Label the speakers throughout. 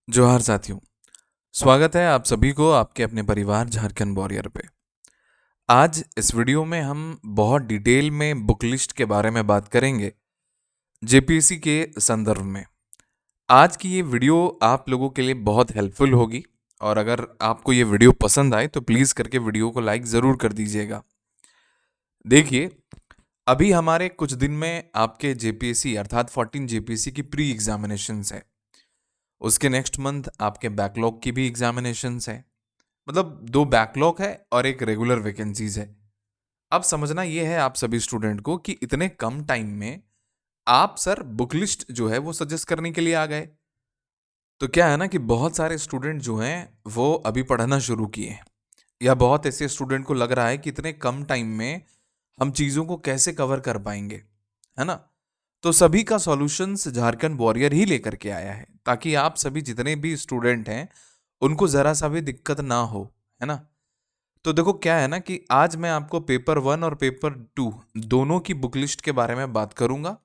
Speaker 1: जोहार साथियों। स्वागत है आप सभी को आपके अपने परिवार झारखंड वॉरियर पे। आज इस वीडियो में हम बहुत डिटेल में बुक लिस्ट के बारे में बात करेंगे जेपीएससी के संदर्भ में। आज की ये वीडियो आप लोगों के लिए बहुत हेल्पफुल होगी और अगर आपको ये वीडियो पसंद आए तो प्लीज़ करके वीडियो को लाइक ज़रूर कर दीजिएगा। देखिए, अभी हमारे कुछ दिन में आपके जेपीएससी अर्थात 14 जेपीएससी की प्री एग्जामिनेशंस है। उसके नेक्स्ट मंथ आपके बैकलॉग की भी एग्जामिनेशंस है। मतलब 2 बैकलॉग है और 1 रेगुलर वैकेंसीज है। अब समझना ये है आप सभी स्टूडेंट को कि इतने कम टाइम में आप सर बुक लिस्ट जो है वो सजेस्ट करने के लिए आ गए। तो क्या है ना कि बहुत सारे स्टूडेंट जो हैं वो अभी पढ़ना शुरू किए हैं, या बहुत ऐसे स्टूडेंट को लग रहा है कि इतने कम टाइम में हम चीज़ों को कैसे कवर कर पाएंगे, है ना? तो सभी का सॉल्यूशंस झारखंड वॉरियर ही लेकर के आया है ताकि आप सभी जितने भी स्टूडेंट हैं उनको ज़रा सा भी दिक्कत ना हो, है ना? तो देखो क्या है ना कि आज मैं आपको पेपर 1 और पेपर 2 दोनों की बुक लिस्ट के बारे में बात करूंगा।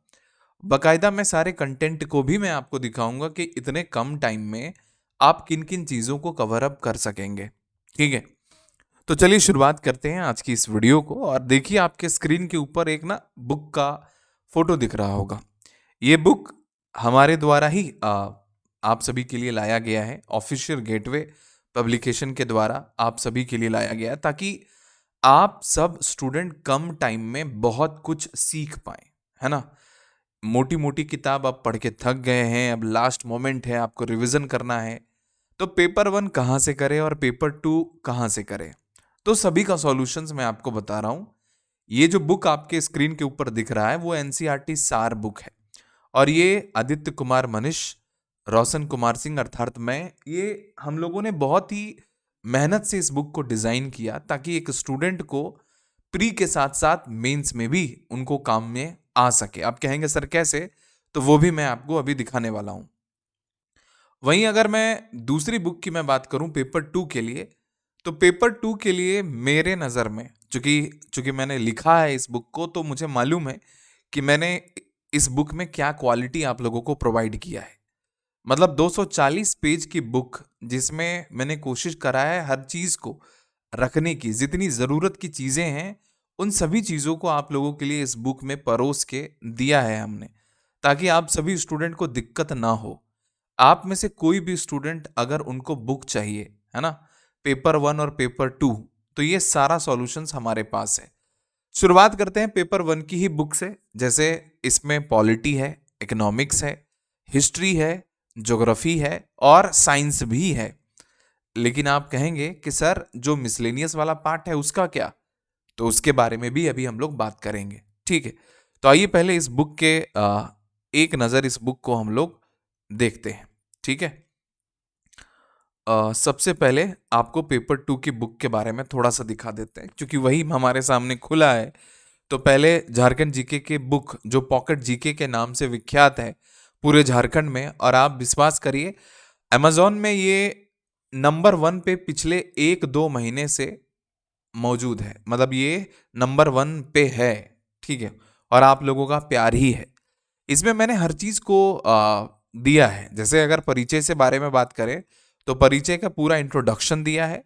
Speaker 1: बकायदा मैं सारे कंटेंट को भी मैं आपको दिखाऊंगा कि इतने कम टाइम में आप किन किन चीज़ों को कवर अप कर सकेंगे। ठीक है, तो चलिए शुरुआत करते हैं आज की इस वीडियो को। और देखिए आपके स्क्रीन के ऊपर एक ना बुक का फोटो दिख रहा होगा। ये बुक हमारे द्वारा ही आप सभी के लिए लाया गया है। ऑफिशियल गेटवे पब्लिकेशन के द्वारा आप सभी के लिए लाया गया है ताकि आप सब स्टूडेंट कम टाइम में बहुत कुछ सीख पाए, है ना? मोटी मोटी किताब आप पढ़ के थक गए हैं, अब लास्ट मोमेंट है, आपको रिवीजन करना है। तो पेपर 1 कहाँ से करें और पेपर 2 कहाँ से करें, तो सभी का सॉल्यूशंस मैं आपको बता रहा हूँ। ये जो बुक आपके स्क्रीन के ऊपर दिख रहा है वो एनसीईआरटी सार बुक है और ये आदित्य कुमार मनीष, रोशन कुमार सिंह अर्थात मैं, ये हम लोगों ने बहुत ही मेहनत से इस बुक को डिजाइन किया ताकि एक स्टूडेंट को प्री के साथ साथ मेंस में भी उनको काम में आ सके। आप कहेंगे सर कैसे, तो वो भी मैं आपको अभी दिखाने वाला हूं। वहीं अगर मैं दूसरी बुक की मैं बात करूं पेपर 2 के लिए, तो पेपर 2 के लिए मेरे नज़र में चूंकि चूंकि मैंने लिखा है इस बुक को तो मुझे मालूम है कि मैंने इस बुक में क्या क्वालिटी आप लोगों को प्रोवाइड किया है। मतलब 240 पेज की बुक जिसमें मैंने कोशिश करा है हर चीज़ को रखने की, जितनी ज़रूरत की चीज़ें हैं उन सभी चीज़ों को आप लोगों के लिए इस बुक में परोस के दिया है हमने, ताकि आप सभी स्टूडेंट को दिक्कत ना हो। आप में से कोई भी स्टूडेंट अगर उनको बुक चाहिए, है ना, पेपर 1 और पेपर 2, तो ये सारा सॉल्यूशंस हमारे पास है। शुरुआत करते हैं पेपर 1 की ही बुक से। जैसे इसमें पॉलिटी है, इकोनॉमिक्स है, हिस्ट्री है, ज्योग्राफी है और साइंस भी है। लेकिन आप कहेंगे कि सर जो मिसलेनियस वाला पार्ट है उसका क्या, तो उसके बारे में भी अभी हम लोग बात करेंगे। ठीक है, तो आइए पहले इस बुक के एक नज़र इस बुक को हम लोग देखते हैं। ठीक है, सबसे पहले आपको पेपर 2 की बुक के बारे में थोड़ा सा दिखा देते हैं क्योंकि वही हमारे सामने खुला है। तो पहले झारखंड जीके के बुक जो पॉकेट जीके के नाम से विख्यात है पूरे झारखंड में, और आप विश्वास करिए अमेजोन में ये नंबर 1 पे पिछले 1-2 महीने से मौजूद है। मतलब ये नंबर 1 पे है। ठीक है, और आप लोगों का प्यार ही है। इसमें मैंने हर चीज को दिया है। जैसे अगर परिचय से बारे में बात करें तो परिचय का पूरा इंट्रोडक्शन दिया है।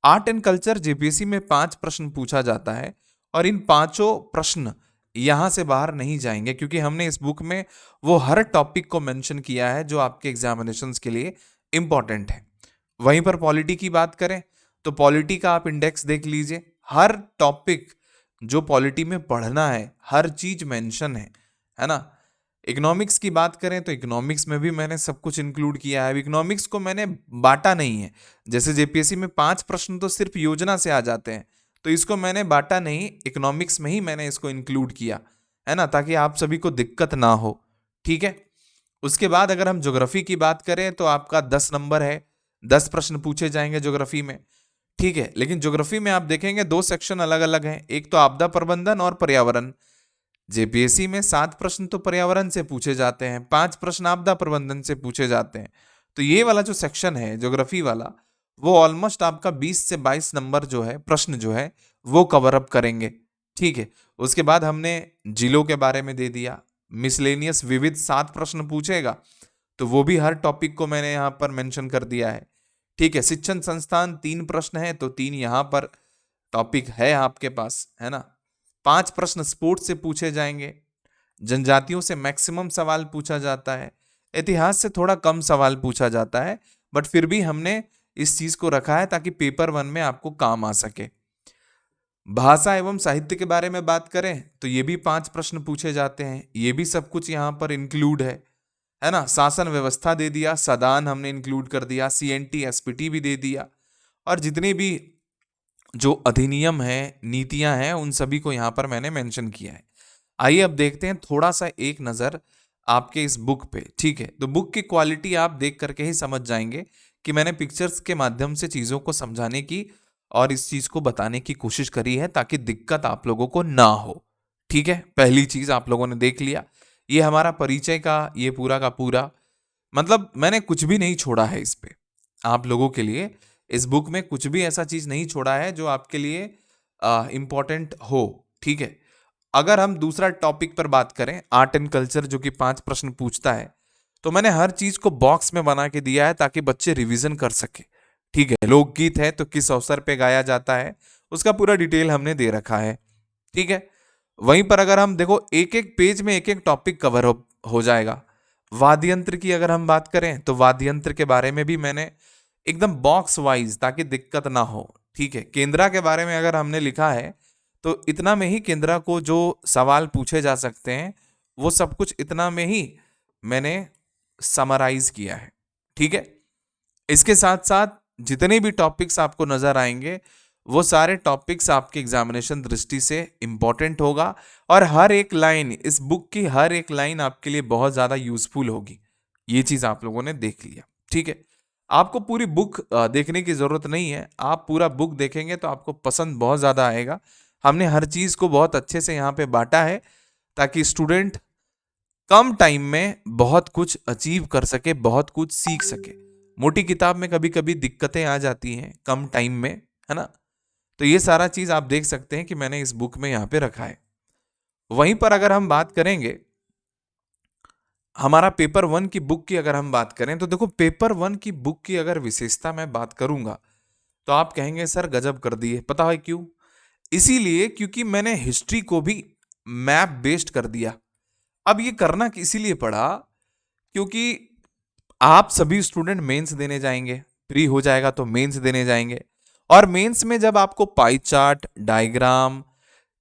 Speaker 1: आर्ट एंड कल्चर जेपीएससी में 5 प्रश्न पूछा जाता है और इन पांचों प्रश्न यहां से बाहर नहीं जाएंगे क्योंकि हमने इस बुक में वो हर टॉपिक को मेंशन किया है जो आपके एग्जामिनेशंस के लिए इंपॉर्टेंट है। वहीं पर पॉलिटी की बात करें तो पॉलिटी का आप इंडेक्स देख लीजिए। हर टॉपिक जो पॉलिटी में पढ़ना है हर चीज मेंशन है ना। इकोनॉमिक्स की बात करें तो इकोनॉमिक्स में भी मैंने सब कुछ इंक्लूड किया है। इकोनॉमिक्स को मैंने बांटा नहीं है। जैसे जेपीएससी में 5 प्रश्न तो सिर्फ योजना से आ जाते हैं, तो इसको मैंने बांटा नहीं, इकोनॉमिक्स में ही मैंने इसको इंक्लूड किया, है ना, ताकि आप सभी को दिक्कत ना हो। ठीक है, उसके बाद अगर हम ज्योग्राफी की बात करें तो आपका 10 नंबर है, 10 प्रश्न पूछे जाएंगे ज्योग्राफी में। ठीक है, लेकिन ज्योग्राफी में आप देखेंगे 2 सेक्शन अलग अलग हैं, एक तो आपदा प्रबंधन और पर्यावरण। जेपीएससी में 7 प्रश्न तो पर्यावरण से पूछे जाते हैं, 5 प्रश्न आपदा प्रबंधन से पूछे जाते हैं। तो ये वाला जो सेक्शन है ज्योग्राफी वाला, वो ऑलमोस्ट आपका 20 से 22 नंबर जो है प्रश्न जो है वो कवर अप करेंगे। ठीक है, उसके बाद हमने जिलों के बारे में दे दिया। मिसलेनियस विविध 7 प्रश्न पूछेगा, तो वो भी हर टॉपिक को मैंने यहाँ पर मेंशन कर दिया है। ठीक है, शिक्षण संस्थान 3 प्रश्न है तो 3 यहाँ पर टॉपिक है आपके पास, है ना। 5 प्रश्न स्पोर्ट्स से पूछे जाएंगे। जनजातियों से मैक्सिमम सवाल पूछा जाता है। इतिहास से थोड़ा कम सवाल पूछा जाता है, बट फिर भी हमने इस चीज को रखा है ताकि पेपर 1 में आपको काम आ सके। भाषा एवं साहित्य के बारे में बात करें तो ये भी 5 प्रश्न पूछे जाते हैं, ये भी सब कुछ यहाँ पर इंक्लूड है ना। शासन व्यवस्था दे दिया, सदान हमने इंक्लूड कर दिया, सीएनटी एसपीटी भी दे दिया, और जितनी भी जो अधिनियम है, नीतियां हैं, उन सभी को यहाँ पर मैंने मेंशन किया है। आइए अब देखते हैं थोड़ा सा एक नज़र आपके इस बुक पे। ठीक है, तो बुक की क्वालिटी आप देख करके ही समझ जाएंगे कि मैंने पिक्चर्स के माध्यम से चीज़ों को समझाने की और इस चीज़ को बताने की कोशिश करी है ताकि दिक्कत आप लोगों को ना हो। ठीक है, पहली चीज़ आप लोगों ने देख लिया, ये हमारा परिचय का ये पूरा का पूरा, मतलब मैंने कुछ भी नहीं छोड़ा है इस पे आप लोगों के लिए। इस बुक में कुछ भी ऐसा चीज़ नहीं छोड़ा है जो आपके लिए इम्पोर्टेंट हो। ठीक है, अगर हम दूसरा टॉपिक पर बात करें, आर्ट एंड कल्चर, जो कि 5 प्रश्न पूछता है, तो मैंने हर चीज को बॉक्स में बना के दिया है ताकि बच्चे रिवीजन कर सके। ठीक है, लोकगीत है तो किस अवसर पे गाया जाता है, उसका पूरा डिटेल हमने दे रखा है। ठीक है, वहीं पर अगर हम देखो एक एक पेज में एक एक टॉपिक कवर हो जाएगा। वाद्य यंत्र की अगर हम बात करें तो वाद्य यंत्र के बारे में भी मैंने एकदम बॉक्स वाइज, ताकि दिक्कत ना हो। ठीक है, केंद्रा के बारे में अगर हमने लिखा है तो इतना में ही केंद्रा को जो सवाल पूछे जा सकते हैं वो सब कुछ इतना में ही मैंने समराइज किया है। ठीक है, इसके साथ साथ जितने भी टॉपिक्स आपको नजर आएंगे वो सारे टॉपिक्स आपके एग्जामिनेशन दृष्टि से इंपॉर्टेंट होगा, और हर एक लाइन, इस बुक की हर एक लाइन आपके लिए बहुत ज्यादा यूजफुल होगी। ये चीज आप लोगों ने देख लिया। ठीक है, आपको पूरी बुक देखने की जरूरत नहीं है, आप पूरा बुक देखेंगे तो आपको पसंद बहुत ज्यादा आएगा। हमने हर चीज को बहुत अच्छे से यहाँ पे बांटा है ताकि स्टूडेंट कम टाइम में बहुत कुछ अचीव कर सके, बहुत कुछ सीख सके। मोटी किताब में कभी कभी दिक्कतें आ जाती हैं कम टाइम में, है ना। तो ये सारा चीज आप देख सकते हैं कि मैंने इस बुक में यहाँ पे रखा है। वहीं पर अगर हम बात करेंगे हमारा पेपर 1 की बुक की, अगर हम बात करें तो देखो पेपर 1 की बुक की अगर विशेषता मैं बात करूंगा तो आप कहेंगे सर गजब कर दिए। पता है क्यों? इसीलिए क्योंकि मैंने हिस्ट्री को भी मैप बेस्ड कर दिया। अब ये करना इसीलिए पड़ा क्योंकि आप सभी स्टूडेंट मेंस देने जाएंगे, प्री हो जाएगा तो मेंस देने जाएंगे, और मेंस में जब आपको पाई चार्ट, डायग्राम,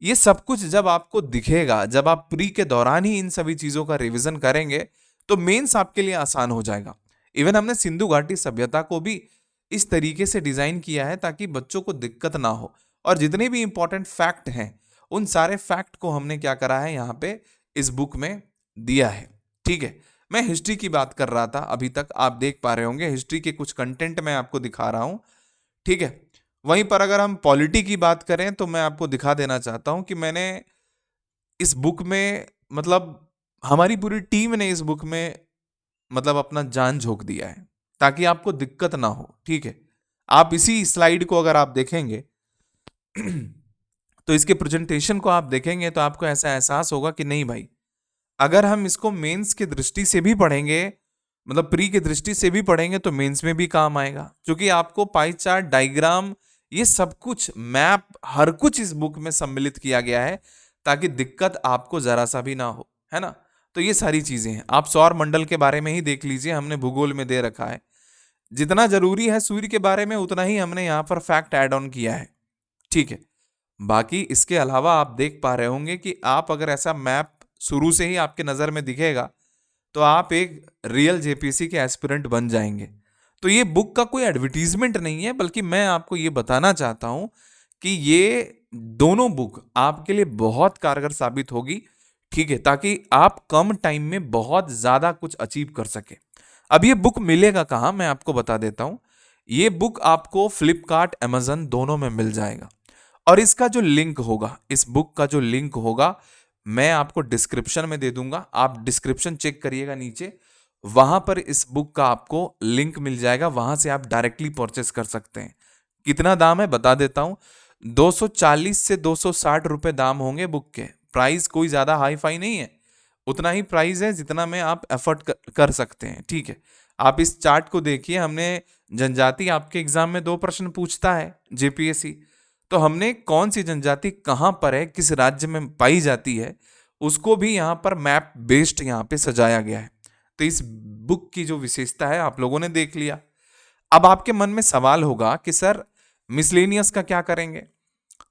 Speaker 1: ये सब कुछ जब आपको दिखेगा, जब आप प्री के दौरान ही इन सभी चीजों का रिवीजन करेंगे तो मेंस आपके लिए आसान हो जाएगा। इवन हमने सिंधु घाटी सभ्यता को भी इस तरीके से डिजाइन किया है ताकि बच्चों को दिक्कत ना हो, और जितने भी इंपॉर्टेंट फैक्ट हैं उन सारे फैक्ट को हमने क्या करा है यहाँ पे इस बुक में दिया है। ठीक है, मैं हिस्ट्री की बात कर रहा था, अभी तक आप देख पा रहे होंगे हिस्ट्री के कुछ कंटेंट मैं आपको दिखा रहा हूं। ठीक है, वहीं पर अगर हम पॉलिटी की बात करें तो मैं आपको दिखा देना चाहता हूं कि मैंने इस बुक में, मतलब हमारी पूरी टीम ने इस बुक में मतलब अपना जान झोंक दिया है ताकि आपको दिक्कत ना हो। ठीक है, आप इसी स्लाइड को अगर आप देखेंगे तो इसके प्रेजेंटेशन को आप देखेंगे तो आपको ऐसा एहसास होगा कि नहीं भाई, अगर हम इसको मेंस की दृष्टि से भी पढ़ेंगे, मतलब प्री की दृष्टि से भी पढ़ेंगे तो मेंस में भी काम आएगा, क्योंकि आपको पाई चार्ट, डायग्राम, ये सब कुछ, मैप, हर कुछ इस बुक में सम्मिलित किया गया है ताकि दिक्कत आपको जरा सा भी ना हो, है ना। तो ये सारी चीजें हैं। आप सौर मंडल के बारे में ही देख लीजिए, हमने भूगोल में दे रखा है। जितना जरूरी है सूर्य के बारे में उतना ही हमने यहाँ पर फैक्ट ऐड ऑन किया है। ठीक है, बाकी इसके अलावा आप देख पा रहे होंगे कि आप अगर ऐसा मैप शुरू से ही आपके नजर में दिखेगा तो आप एक रियल जेपीसी के एस्पिरेंट बन जाएंगे। तो ये बुक का कोई एडवर्टीजमेंट नहीं है, बल्कि मैं आपको ये बताना चाहता हूं कि ये दोनों बुक आपके लिए बहुत कारगर साबित होगी। ठीक है, ताकि आप कम टाइम में बहुत ज्यादा कुछ अचीव कर सके। अब ये बुक मिलेगा कहाँ, मैं आपको बता देता हूं। ये बुक आपको फ्लिपकार्ट, अमेजन दोनों में मिल जाएगा, और इसका जो लिंक होगा, इस बुक का जो लिंक होगा मैं आपको डिस्क्रिप्शन में दे दूंगा। आप डिस्क्रिप्शन चेक करिएगा नीचे, वहां पर इस बुक का आपको लिंक मिल जाएगा, वहां से आप डायरेक्टली परचेस कर सकते हैं। कितना दाम है बता देता हूं, 240 से 260 रुपए दाम होंगे बुक के। प्राइस कोई ज्यादा हाई फाई नहीं है, उतना ही प्राइस है जितना में आप एफर्ट कर सकते हैं। ठीक है, आप इस चार्ट को देखिए, हमने जनजाति आपके एग्जाम में 2 प्रश्न पूछता है जेपीएससी, तो हमने कौन सी जनजाति कहाँ पर है, किस राज्य में पाई जाती है, उसको भी यहाँ पर मैप बेस्ड यहाँ पे सजाया गया है। तो इस बुक की जो विशेषता है आप लोगों ने देख लिया। अब आपके मन में सवाल होगा कि सर मिसलेनियस का क्या करेंगे?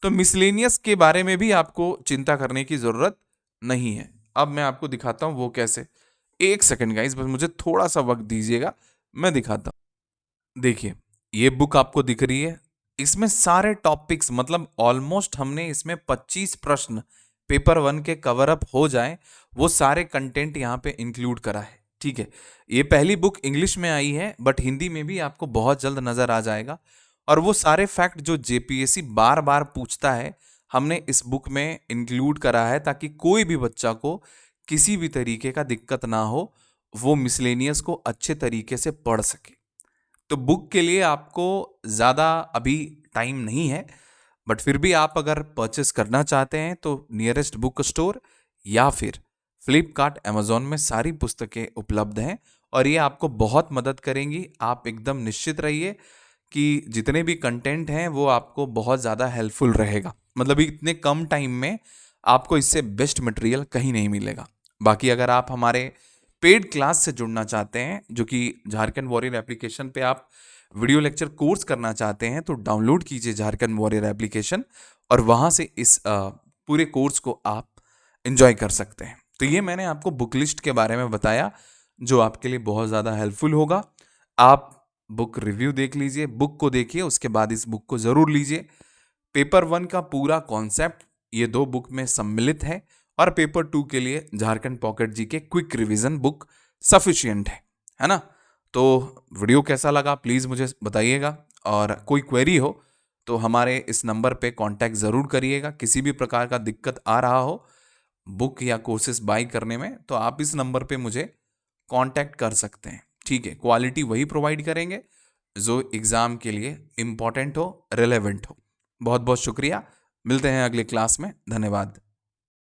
Speaker 1: तो मिसलेनियस के बारे में भी आपको चिंता करने की जरूरत नहीं है। अब मैं आपको दिखाता हूं वो कैसे। एक सेकंड गाइस, बस मुझे थोड़ा सा वक्त दीजिएगा, मैं दिखाता हूं। देखिए, ये बुक आपको दिख रही है, इसमें सारे टॉपिक्स, मतलब ऑलमोस्ट हमने इसमें 25 प्रश्न पेपर 1 के कवर अप हो जाए वो सारे कंटेंट यहाँ पे इंक्लूड करा है। ठीक है, ये पहली बुक इंग्लिश में आई है, बट हिंदी में भी आपको बहुत जल्द नजर आ जाएगा। और वो सारे फैक्ट जो जेपीएससी बार बार पूछता है, हमने इस बुक में इंक्लूड करा है, ताकि कोई भी बच्चा को किसी भी तरीके का दिक्कत ना हो, वो मिसलेनियस को अच्छे तरीके से पढ़ सके। तो बुक के लिए आपको ज़्यादा अभी टाइम नहीं है, बट फिर भी आप अगर परचेस करना चाहते हैं तो नियरेस्ट बुक स्टोर या फिर फ्लिपकार्ट अमेजोन में सारी पुस्तकें उपलब्ध हैं, और ये आपको बहुत मदद करेंगी। आप एकदम निश्चित रहिए कि जितने भी कंटेंट हैं वो आपको बहुत ज़्यादा हेल्पफुल रहेगा। मतलब इतने कम टाइम में आपको इससे बेस्ट मटेरियल कहीं नहीं मिलेगा। बाकी अगर आप हमारे पेड क्लास से जुड़ना चाहते हैं, जो कि झारखंड वॉरियर एप्लीकेशन पे आप वीडियो लेक्चर कोर्स करना चाहते हैं, तो डाउनलोड कीजिए झारखंड वॉरियर एप्लीकेशन, और वहाँ से इस पूरे कोर्स को आप एंजॉय कर सकते हैं। तो ये मैंने आपको बुक लिस्ट के बारे में बताया, जो आपके लिए बहुत ज़्यादा हेल्पफुल होगा। आप बुक रिव्यू देख लीजिए, बुक को देखिए, उसके बाद इस बुक को ज़रूर लीजिए। पेपर 1 का पूरा कॉन्सेप्ट ये 2 बुक में सम्मिलित है, और पेपर 2 के लिए झारखंड पॉकेट जी के क्विक रिवीजन बुक सफिशियंट है ना? तो वीडियो कैसा लगा प्लीज़ मुझे बताइएगा, और कोई क्वेरी हो तो हमारे इस नंबर पे कांटेक्ट ज़रूर करिएगा। किसी भी प्रकार का दिक्कत आ रहा हो बुक या कोर्सेज बाई करने में, तो आप इस नंबर पे मुझे कांटेक्ट कर सकते हैं। ठीक है, क्वालिटी वही प्रोवाइड करेंगे जो एग्ज़ाम के लिए इम्पॉर्टेंट हो, रिलेवेंट हो। बहुत बहुत शुक्रिया, मिलते हैं अगले क्लास में, धन्यवाद।